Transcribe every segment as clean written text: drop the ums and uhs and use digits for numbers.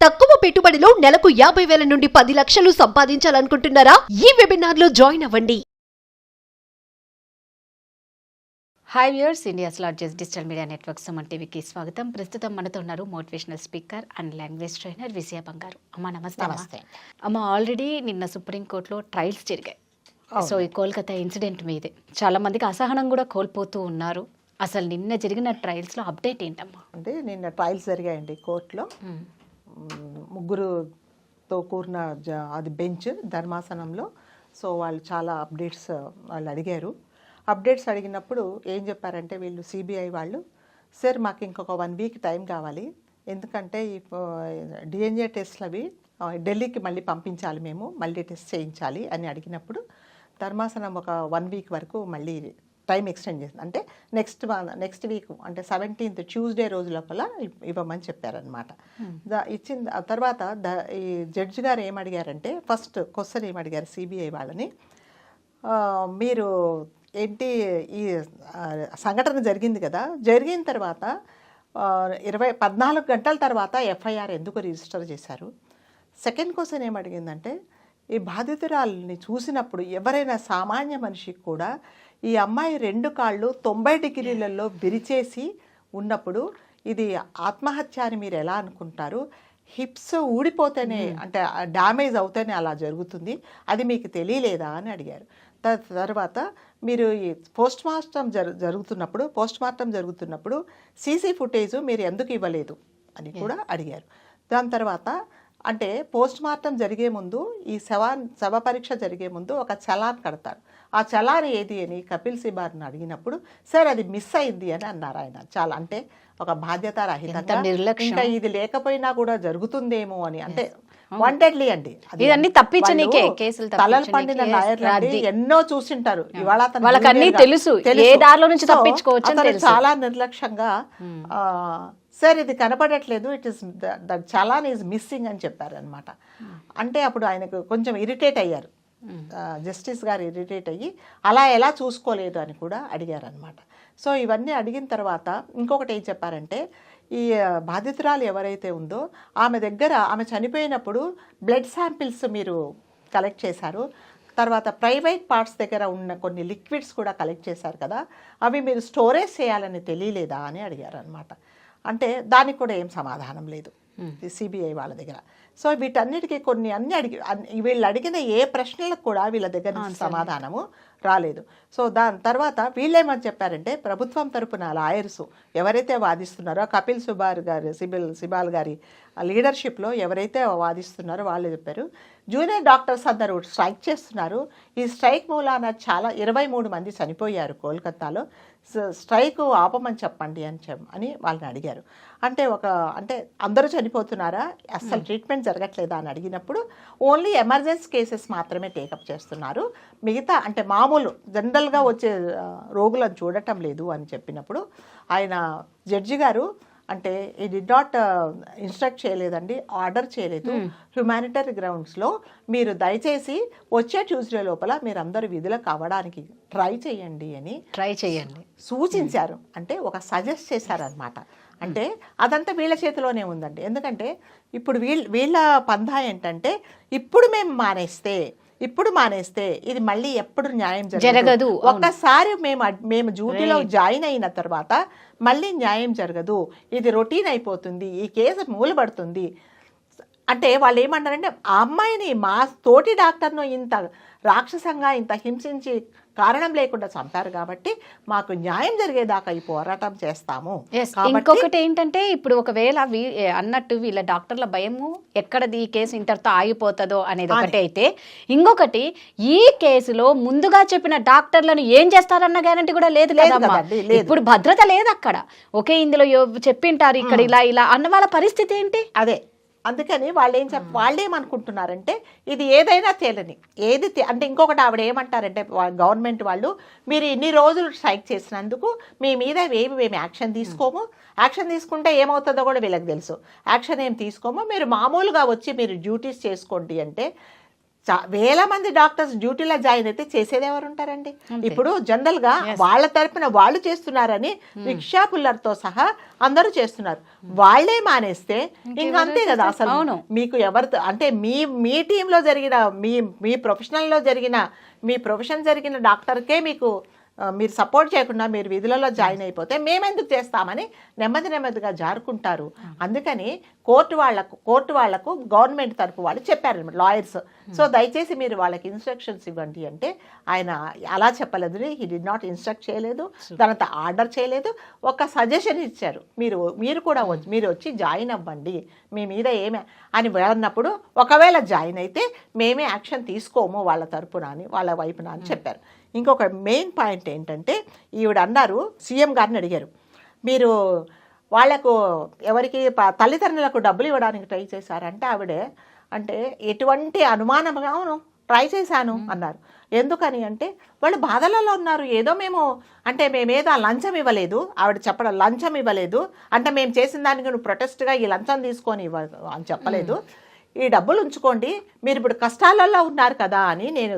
తక్కువ పెట్టుబడిలో నెలకు 50,000 నుండి 10 లక్షలు సంపాదించాలనుకుంటున్నారా? ఈ వెబినార్ లో జాయిన్ అవ్వండి. Hi viewers, India's largest digital media network Suman టీవీకి స్వాగతం. ప్రస్తుతం మనతో ఉన్నారు motivational speaker and language trainer Vijaya Bangaru. అమ్మ నమస్తే. నమస్తే అమ్మ, ఆల్రెడీ నిన్న సుప్రీంకోర్టులో ట్రయల్స్ జరిగాయి. సో ఈ కోల్కతా ఇన్సిడెంట్ మీదే చాలా మందికి అసహనం కూడా కోల్పోతూ ఉన్నారు. అసలు నిన్న జరిగిన ట్రయల్స్లో అప్డేట్ ఏంటమ్మా? అంటే నిన్న ట్రయల్స్ జరిగాయండి కోర్టులో. ముగ్గురుతో కూడిన అది బెంచ్ ధర్మాసనంలో. సో వాళ్ళు చాలా అప్డేట్స్ వాళ్ళు అడిగారు. అప్డేట్స్ అడిగినప్పుడు ఏం చెప్పారంటే వీళ్ళు సిబిఐ వాళ్ళు, సార్ మాకు ఇంకొక 1 వీక్ టైం కావాలి, ఎందుకంటే ఈ డిఎన్ఏ టెస్ట్లు అవి ఢిల్లీకి మళ్ళీ పంపించాలి, మేము మళ్ళీ టెస్ట్ చేయించాలి అని అడిగినప్పుడు ధర్మాసనం ఒక 1 వీక్ వరకు మళ్ళీ టైం ఎక్స్టెండ్ చేసింది. అంటే నెక్స్ట్ వీక్ అంటే 17th ట్యూస్డే రోజు లోపల ఇవ్వమని చెప్పారనమాట. ఇచ్చిన తర్వాత ఈ జడ్జి గారు ఏమడిగారంటే, ఫస్ట్ క్వశ్చన్ ఏమడిగారు సిబిఐ వాళ్ళని, మీరు ఏంటి ఈ సంఘటన జరిగింది కదా, జరిగిన తర్వాత 14 గంటల తర్వాత ఎఫ్ఐఆర్ ఎందుకు రిజిస్టర్ చేశారు? సెకండ్ క్వశ్చన్ ఏమడిగిందంటే, ఈ బాధితురాలని చూసినప్పుడు ఎవరైనా సామాన్య మనిషికి కూడా ఈ అమ్మాయి 2 కాళ్ళు 90 డిగ్రీలలో విరిచేసి ఉన్నప్పుడు ఇది ఆత్మహత్య అని మీరు ఎలా అనుకుంటారు? హిప్స్ ఊడిపోతేనే అంటే డ్యామేజ్ అవుతేనే అలా జరుగుతుంది, అది మీకు తెలియలేదా అని అడిగారు. తర్వాత మీరు ఈ పోస్ట్ మార్టం జరుగుతున్నప్పుడు సీసీ ఫుటేజ్ మీరు ఎందుకు ఇవ్వలేదు అని కూడా అడిగారు. దాని తర్వాత అంటే పోస్ట్ మార్టం జరిగే ముందు ఈ శవ పరీక్ష జరిగే ముందు ఒక చలాన్ కడతారు. ఆ చలాన్ ఏది అని కపిల్ సిబాల్ని అడిగినప్పుడు, సార్ అది మిస్ అయింది అని అన్నారు ఆయన. చాలా అంటే ఒక బాధ్యత రహితంగా, ఇంకా ఇది లేకపోయినా కూడా జరుగుతుందేమో అని, అంటే వాంటెడ్లీ అండి. ఇదన్నీ తప్పించనీకే కేసులు, తలలు పండిన లాయర్లు ఎన్నో చూసింటారు. ఇవాళ వాళ్ళకన్నీ తెలుసు ఏ దారిలో నుంచి తప్పించుకోవచ్చు. చాలా నిర్లక్ష్యంగా సార్ ఇది కనపడట్లేదు, it is the challan is missing అని చెప్పారనమాట. అంటే అప్పుడు ఆయనకు కొంచెం ఇరిటేట్ అయ్యారు, జస్టిస్ గారు ఇరిటేట్ అయ్యి అలా ఎలా చూసుకోలేదు అని కూడా అడిగారనమాట. సో ఇవన్నీ అడిగిన తర్వాత ఇంకొకటి ఏం చెప్పారంటే, ఈ బాధితురాలు ఎవరైతే ఉందో ఆమె చనిపోయినప్పుడు బ్లడ్ శాంపిల్స్ మీరు కలెక్ట్ చేశారు, తర్వాత ప్రైవేట్ పార్ట్స్ దగ్గర ఉన్న కొన్ని లిక్విడ్స్ కూడా కలెక్ట్ చేశారు కదా, అవి మీరు స్టోరేజ్ చేయాలని తెలియలేదా అని అడిగారు అనమాట. అంటే దానికి కూడా ఏం సమాధానం లేదు సిబిఐ వాళ్ళ దగ్గర. సో వీటన్నిటికీ వీళ్ళు అడిగిన ఏ ప్రశ్నలకు కూడా వీళ్ళ దగ్గర నుంచి సమాధానము రాలేదు. సో దాని తర్వాత వీళ్ళేమని చెప్పారంటే, ప్రభుత్వం తరపున లాయర్స్ ఎవరైతే వాదిస్తున్నారో కపిల్ సిబాల్ గారి లీడర్షిప్లో ఎవరైతే వాదిస్తున్నారో వాళ్ళు చెప్పారు, జూనియర్ డాక్టర్స్ అందరూ స్ట్రైక్ చేస్తున్నారు, ఈ స్ట్రైక్ మూలాన 23 మంది చనిపోయారు కోల్కతాలో, స్ట్రైక్ ఆపమని చెప్పండి అని వాళ్ళని అడిగారు. అంటే అందరూ చనిపోతున్నారా, అస్సలు ట్రీట్మెంట్ జరగట్లేదా అని అడిగినప్పుడు ఓన్లీ ఎమర్జెన్సీ కేసెస్ మాత్రమే టేకప్ చేస్తున్నారు, మిగతా అంటే మామూలు జనరల్గా వచ్చే రోగులను చూడటం లేదు అని చెప్పినప్పుడు ఆయన జడ్జి గారు అంటే ఈ డిడ్ నాట్ ఇన్స్ట్రక్ట్ చేయలేదండి, ఆర్డర్ చేయలేదు, హ్యుమానిటరీ గ్రౌండ్స్లో మీరు దయచేసి వచ్చే ట్యూస్డే లోపల మీరు అందరూ విధులకు అవ్వడానికి ట్రై చేయండి సూచించారు. అంటే ఒక సజెస్ట్ చేశారనమాట. అంటే అదంతా వీళ్ళ చేతిలోనే ఉందండి. ఎందుకంటే ఇప్పుడు వీళ్ళ పందా ఏంటంటే, ఇప్పుడు మానేస్తే ఇది మళ్ళీ ఎప్పుడు న్యాయం జరగదు, ఒక్కసారి మేము డ్యూటీలో జాయిన్ అయిన తర్వాత మళ్ళీ న్యాయం జరగదు, ఇది రొటీన్ అయిపోతుంది, ఈ కేసు మూలబడుతుంది. అంటే వాళ్ళు ఏమన్నారంటే, ఆ అమ్మాయిని మా తోటి డాక్టర్ను ఇంత రాక్షసంగా ఇంత హింసించి కారణం లేకుండా చంపారు కాబట్టి మాకు న్యాయం జరిగేదాకా ఈ పోరాటం చేస్తాము. ఇంకొకటి ఏంటంటే, ఇప్పుడు ఒకవేళ అన్నట్టు వీళ్ళ డాక్టర్ల భయము ఎక్కడది ఈ కేసు ఇంటర్తో ఆగిపోతుందో అనేది ఒకటి అయితే, ఇంకొకటి ఈ కేసులో ముందుగా చెప్పిన డాక్టర్లను ఏం చేస్తారన్న గ్యారంటీ కూడా లేదు కదమ్మా. ఇప్పుడు భద్రత లేదు అక్కడ. ఓకే, ఇందులో చెప్పింటారు ఇక్కడ ఇలా అన్న వాళ్ళ పరిస్థితి ఏంటి? అదే అందుకని వాళ్ళేమనుకుంటున్నారంటే, ఇది ఏదైనా తేలని అంటే ఇంకొకటి ఆవిడ ఏమంటారంటే, గవర్నమెంట్ వాళ్ళు మీరు ఇన్ని రోజులు స్ట్రైక్ చేసినందుకు మీ మీద మేము యాక్షన్ తీసుకోము, యాక్షన్ తీసుకుంటే ఏమవుతుందో కూడా వీళ్ళకి తెలుసు, యాక్షన్ ఏం తీసుకోము, మీరు మామూలుగా వచ్చి మీరు డ్యూటీస్ చేసుకోండి అంటే వేల మంది డాక్టర్స్ డ్యూటీలో జాయిన్ అయితే చేసేది ఎవరు ఉంటారండి? ఇప్పుడు జనరల్ గా వాళ్ళ తరపున వాళ్ళు చేస్తున్నారని రిక్షా పుల్లర్తో సహా అందరూ చేస్తున్నారు. వాళ్ళే మానేస్తే ఇంకా అంతే కదా. అసలు మీకు ఎవరితో అంటే మీ టీంలో జరిగిన మీ ప్రొఫెషనల్లో జరిగిన మీ ప్రొఫెషన్ జరిగిన డాక్టర్కే మీకు మీరు సపోర్ట్ చేయకుండా మీరు విధులలో జాయిన్ అయిపోతే మేమెందుకు చేస్తామని నెమ్మదిగా జారుకుంటారు. అందుకని కోర్టు వాళ్లకు గవర్నమెంట్ తరపు వాళ్ళు చెప్పారు, లాయర్స్. సో దయచేసి మీరు వాళ్ళకి ఇన్స్ట్రక్షన్స్ ఇవ్వండి అంటే ఆయన అలా చెప్పలేదు. హీ డి నాట్ ఇన్స్ట్రక్ట్ చేయలేదు, దానంతా ఆర్డర్ చేయలేదు, ఒక సజెషన్ ఇచ్చారు. మీరు కూడా మీరు వచ్చి జాయిన్ అవ్వండి, మీ మీద ఏమే అని అన్నప్పుడు ఒకవేళ జాయిన్ అయితే మేమే యాక్షన్ తీసుకోము వాళ్ళ తరపున అని వాళ్ళ వైపున అని చెప్పారు. ఇంకొక మెయిన్ పాయింట్ ఏంటంటే ఈవిడ అన్నారు, సీఎం గారిని అడిగారు, మీరు వాళ్లకు ఎవరికి తల్లిదండ్రులకు డబ్బులు ఇవ్వడానికి ట్రై చేశారంటే ఆవిడే అంటే ఎటువంటి అనుమానంగాను ట్రై చేశాను అన్నారు. ఎందుకని అంటే వాళ్ళు బాధలలో ఉన్నారు. ఏదో మేమేదో లంచం ఇవ్వలేదు, ఆవిడ చెప్పడం లంచం ఇవ్వలేదు అంటే మేము చేసిన దానికి నువ్వు ప్రొటెస్ట్గా ఈ లంచం తీసుకొని అని చెప్పలేదు. ఈ డబ్బులు ఉంచుకోండి, మీరు ఇప్పుడు కష్టాలలో ఉన్నారు కదా అని నేను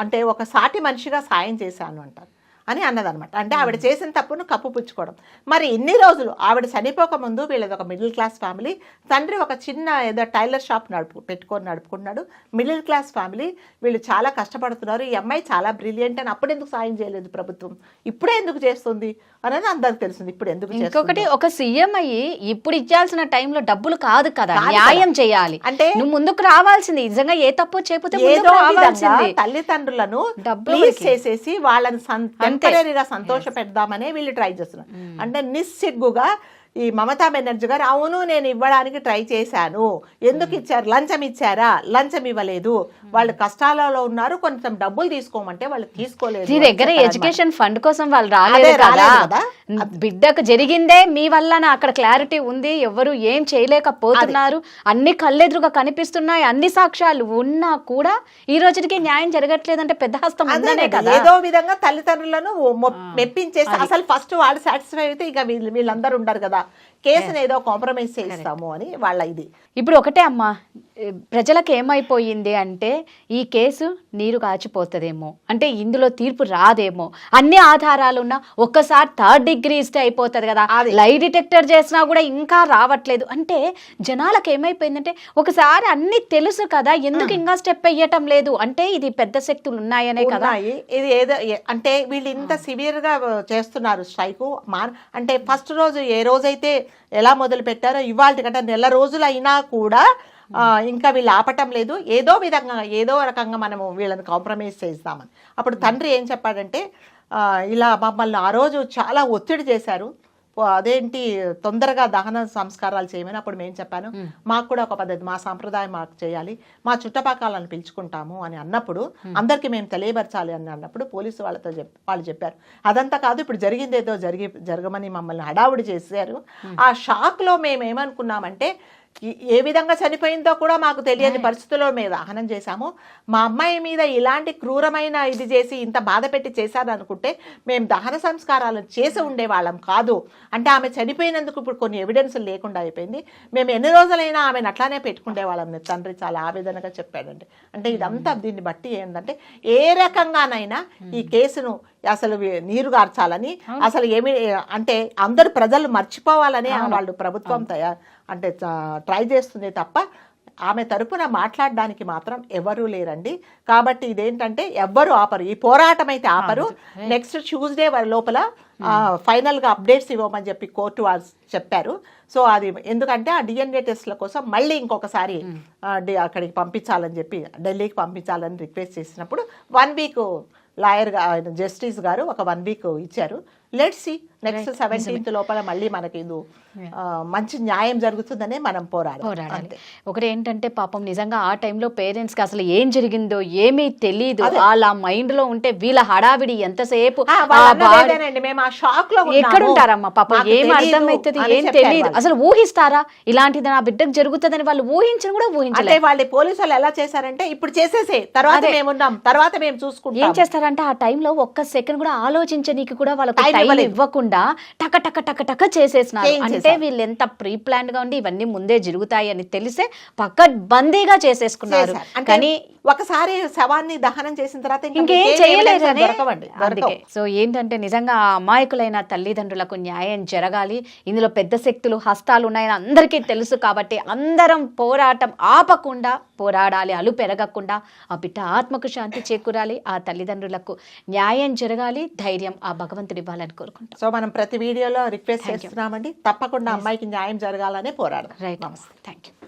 అంటే ఒక సాటి మనిషిగా సాయం చేశాను అంటారు అని అన్నదనమాట. అంటే ఆవిడ చేసిన తప్పును కప్పుపుచ్చుకోవడం. మరి ఇన్ని రోజులు ఆవిడ చనిపోక ముందు వీళ్ళది ఒక మిడిల్ క్లాస్ ఫ్యామిలీ, తండ్రి ఒక చిన్న ఏదో టైలర్ షాప్ నడుపుకున్నాడు. మిడిల్ క్లాస్ ఫ్యామిలీ, వీళ్ళు చాలా కష్టపడుతున్నారు. ఈ అమ్మాయి చాలా బ్రిలియంట్ అని అప్పుడు ఎందుకు సాయం చేయలేదు ప్రభుత్వం, ఇప్పుడే ఎందుకు చేస్తుంది అనేది అందరికి తెలిసింది. ఇప్పుడు ఎందుకు ఇంకొకటి, ఒక సీఎం అయ్యి ఇప్పుడు ఇచ్చాల్సిన టైంలో డబ్బులు కాదు కదా, న్యాయం చేయాలి అంటే నువ్వు ముందుకు రావాల్సింది. నిజంగా ఏ తప్పు చేయకపోతే తల్లిదండ్రులను ప్లీజ్ చేసేసి వాళ్ళని టెంపరీగా సంతోష పెడదామనే వీళ్ళు ట్రై చేస్తున్నారు. అంటే నిస్సిగ్గుగా ఈ మమతా బెనర్జీ గారు అవును నేను ఇవ్వడానికి ట్రై చేశాను, ఎందుకు ఇచ్చారు, లంచం ఇచ్చారా, లంచం ఇవ్వలేదు, వాళ్ళు కష్టాలలో ఉన్నారు, కొంచెం డబ్బులు తీసుకోమంటే వాళ్ళు తీసుకోలేదు. మీ దగ్గర ఎడ్యుకేషన్ ఫండ్ కోసం వాళ్ళు రాలేదు కదా, బిడ్డకు జరిగిందే మీ వల్ల అక్కడ క్లారిటీ ఉంది, ఎవరు ఏం చేయలేకపోతున్నారు, అన్ని కళ్ళెదురుగా కనిపిస్తున్నాయి, అన్ని సాక్ష్యాలు ఉన్నా కూడా ఈ రోజుకి న్యాయం జరగట్లేదంటే పెద్ద హస్తం ఉందనే కదా. ఏదో విధంగా తల్లిదండ్రులను మెప్పించేసి అసలు ఫస్ట్ వాళ్ళు సాటిస్ఫై అయితే ఇక వీళ్ళందరూ ఉంటారు కదా, కేసుని ఏదో కాంప్రమైజ్ చేస్తాము అని వాళ్ళ ఇది. ఇప్పుడు ఒకటే అమ్మా, ప్రజలకు ఏమైపోయింది అంటే ఈ కేసు నీరు కాచిపోతుందేమో, అంటే ఇందులో తీర్పు రాదేమో, అన్ని ఆధారాలు ఉన్నా ఒక్కసారి 3rd డిగ్రీ ఇస్తే అయిపోతుంది కదా, లై డిటెక్టర్ చేసినా కూడా ఇంకా రావట్లేదు అంటే జనాలకు ఏమైపోయిందంటే ఒకసారి అన్ని తెలుసు కదా, ఎందుకు ఇంకా స్టెప్ వేయటం లేదు అంటే ఇది పెద్ద శక్తులు ఉన్నాయనే కదా. ఇది ఏదో అంటే వీళ్ళు ఇంత సివియర్ గా చేస్తున్నారు స్ట్రైక్. అంటే ఫస్ట్ రోజు ఏ రోజైతే ఎలా మొదలు పెట్టారో ఇవాళ కంటే నెల రోజులు అయినా కూడా ఇంకా వీళ్ళు ఆపటం లేదు. ఏదో రకంగా మనము వీళ్ళని కాంప్రమైజ్ చేస్తామని. అప్పుడు తండ్రి ఏం చెప్పాడంటే ఇలా మమ్మల్ని ఆ రోజు చాలా ఒత్తిడి చేశారు, అదేంటి తొందరగా దహన సంస్కారాలు చేయమని. అప్పుడు మేము చెప్పాను మాకు కూడా ఒక పద్ధతి, మా సాంప్రదాయం మాకు చేయాలి, మా చుట్టపక్కలను పిలుచుకుంటాము అని అన్నప్పుడు అందరికీ మేము తెలియపరచాలి అని అన్నప్పుడు పోలీసు వాళ్ళు చెప్పారు అదంతా కాదు, ఇప్పుడు జరిగింది ఏదో జరగమని మమ్మల్ని హడావుడి చేశారు. ఆ షాక్లో మేము ఏమనుకున్నామంటే ఏ విధంగా చనిపోయిందో కూడా మాకు తెలియని పరిస్థితుల్లో మేము దహనం చేశాము, మా అమ్మాయి మీద ఇలాంటి క్రూరమైన ఇది చేసి ఇంత బాధ పెట్టి చేశారనుకుంటే మేము దహన సంస్కారాలు చేసి ఉండేవాళ్ళం కాదు అంటే ఆమె చనిపోయినందుకు ఇప్పుడు కొన్ని ఎవిడెన్స్ లేకుండా అయిపోయింది, మేము ఎన్ని రోజులైనా ఆమెను అట్లానే పెట్టుకునేవాళ్ళం తండ్రి చాలా ఆవేదనగా చెప్పాడండి. అంటే ఇదంతా దీన్ని బట్టి ఏంటంటే ఏ రకంగానైనా ఈ కేసును అసలు నీరు గార్చాలని, అసలు ఏమి అంటే అందరు ప్రజలు మర్చిపోవాలని వాళ్ళు ప్రభుత్వం అంటే ట్రై చేస్తుంది తప్ప ఆమె తరపున మాట్లాడడానికి మాత్రం ఎవరూ లేరండి. కాబట్టి ఇదేంటంటే ఎవ్వరు ఆపరు, ఈ పోరాటం అయితే ఆపరు. నెక్స్ట్ ట్యూస్డే లోపల ఫైనల్గా అప్డేట్స్ ఇవ్వమని చెప్పి కోర్టు వాళ్ళు చెప్పారు. సో అది ఎందుకంటే ఆ డిఎన్ఏ టెస్ట్ల కోసం మళ్ళీ ఇంకొకసారి అక్కడికి పంపించాలని చెప్పి ఢిల్లీకి పంపించాలని రిక్వెస్ట్ చేసినప్పుడు 1 వీక్ లాయర్ జస్టిస్ గారు ఒక 1 వీక్ ఇచ్చారు. లెట్స్ సీ నెక్స్ట్ 17th లోపల మళ్ళీ మనకి ఇది మంచి న్యాయం జరుగుతుందనే మనం పోరాడాలి. ఒకటి ఏంటంటే పాపం నిజంగా ఆ టైంలో పేరెంట్స్కి అసలు ఏం జరిగిందో ఏమీ తెలియదు, వాళ్ళ మైండ్ లో ఉంటే వీళ్ళ హడావిడి ఎంతసేపు మేము ఆ షాక్ లో ఎక్కడుంటారమ్మా పాపం, ఏం అర్థమవుతుంది ఏం తెలియదు, అసలు ఊహిస్తారా ఇలాంటిది నా బిడ్డకు జరుగుతుందని వాళ్ళు ఊహించను కూడా ఊహించలే. వాళ్ళు పోలీసు వాళ్ళు ఎలా చేశారంటే ఇప్పుడు చేసేసే తర్వాత మేమున్నాం తర్వాత మేము చూసుకుంటాం. ఏం చేస్తారంటే ఆ టైంలో ఒక్క సెకండ్ కూడా ఆలోచించనీకి కూడా వాళ్ళకి ఇవ్వలేదు. ఇవ్వకుండా టక టక టక టక చేసేసినారు. చేయించేశారు. అంటే వీళ్ళు ఎంత ప్రీ ప్లాన్డ్ గా ఉండి ఇవన్నీ ముందే జరుగుతాయి అని తెలిసే పక్కడ్బందీగా చేసేసుకున్నారు. చేశారు. అంటే కానీ ఒకసారి శవాన్ని దహనం చేసిన తర్వాత ఇంకా ఇంకేం మీకేం చేయలేదు evidence అని దొరకవండి, దొరకవు. అందుకే సో ఏంటంటే నిజంగా ఆ అమాయకులైన తల్లిదండ్రులకు న్యాయం జరగాలి. ఇందులో పెద్ద శక్తులు హస్తాలు ఉన్నాయని అందరికీ తెలుసు కాబట్టి అందరం పోరాటం ఆపకుండా పోరాడాలి, అలు పెరగకుండా. ఆ బిడ్డ ఆత్మకు శాంతి చేకూరాలి, ఆ తల్లిదండ్రులకు న్యాయం జరగాలి, ధైర్యం ఆ భగవంతుడు ఇవ్వాలని కోరుకుంటాం. సో మనం ప్రతి వీడియోలో రిక్వెస్ట్ చేస్తున్నామండి, తప్పకుండా అమ్మాయికి న్యాయం జరగాలనే పోరాడదాం. రైట్, నమస్తే. Thank you.